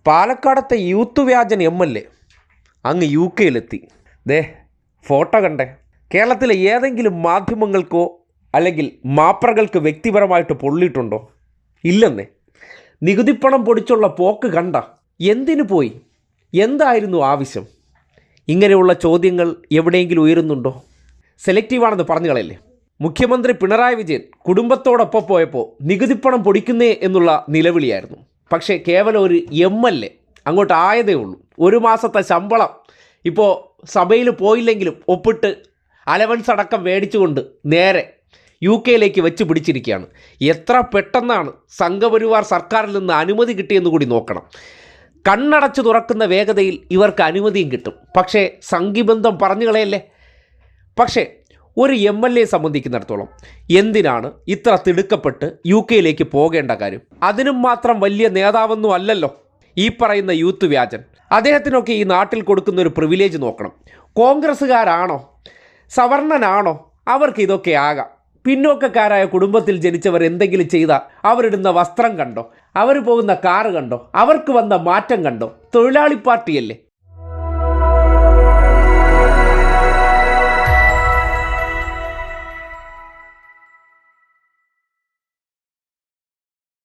പാലക്കാടത്തെ youth വ്യാജൻ MLA അങ്ങ് UK ദേ photo കണ്ടേ. കേരളത്തിലെ ഏതെങ്കിലും മാധ്യമങ്ങൾക്കോ അല്ലെങ്കിൽ മാപ്രകൾക്ക് വ്യക്തിപരമായിട്ട് പൊള്ളിയിട്ടുണ്ടോ? ഇല്ലെന്നേ. നികുതിപ്പണം പൊടിച്ചുള്ള പോക്ക് കണ്ട. എന്തിനു പോയി? എന്തായിരുന്നു ആവശ്യം? ഇങ്ങനെയുള്ള ചോദ്യങ്ങൾ എവിടെയെങ്കിലും ഉയരുന്നുണ്ടോ? സെലക്റ്റീവാണെന്ന് പറഞ്ഞു കളയല്ലേ. മുഖ്യമന്ത്രി പിണറായി വിജയൻ കുടുംബത്തോടൊപ്പം പോയപ്പോൾ നികുതിപ്പണം പൊടിക്കുന്നേ എന്നുള്ള നിലവിളിയായിരുന്നു. പക്ഷേ കേവലം ഒരു MLA അങ്ങോട്ട് ആയതേ ഉള്ളൂ. ഒരു മാസത്തെ ശമ്പളം ഇപ്പോൾ സഭയിൽ പോയില്ലെങ്കിലും ഒപ്പിട്ട് അലവൻസ് അടക്കം മേടിച്ചുകൊണ്ട് നേരെ UK വെച്ച് പിടിച്ചിരിക്കുകയാണ്. എത്ര പെട്ടെന്നാണ് സംഘപരിവാർ സർക്കാരിൽ നിന്ന് അനുമതി കിട്ടിയെന്ന് കൂടി നോക്കണം. കണ്ണടച്ച് തുറക്കുന്ന വേഗതയിൽ ഇവർക്ക് അനുമതിയും കിട്ടും. പക്ഷേ സംഘിബന്ധം പറഞ്ഞു കളയല്ലേ. പക്ഷേ ഒരു MLA സംബന്ധിക്കുന്നിടത്തോളം എന്തിനാണ് ഇത്ര തിടുക്കപ്പെട്ട് UK പോകേണ്ട കാര്യം? അതിനും മാത്രം വലിയ നേതാവൊന്നും അല്ലല്ലോ ഈ പറയുന്ന യൂത്ത് വ്യാജൻ. അദ്ദേഹത്തിനൊക്കെ ഈ നാട്ടിൽ കൊടുക്കുന്ന ഒരു പ്രിവിലേജ് നോക്കണം. കോൺഗ്രസ്സുകാരാണോ സവർണനാണോ അവർക്ക് ഇതൊക്കെ ആകാം. പിന്നോക്കക്കാരായ കുടുംബത്തിൽ ജനിച്ചവർ എന്തെങ്കിലും ചെയ്താൽ അവരിടുന്ന വസ്ത്രം കണ്ടോ, അവർ പോകുന്ന കാറ് കണ്ടോ, അവർക്ക് വന്ന മാറ്റം കണ്ടോ? തൊഴിലാളി പാർട്ടിയല്ലേ.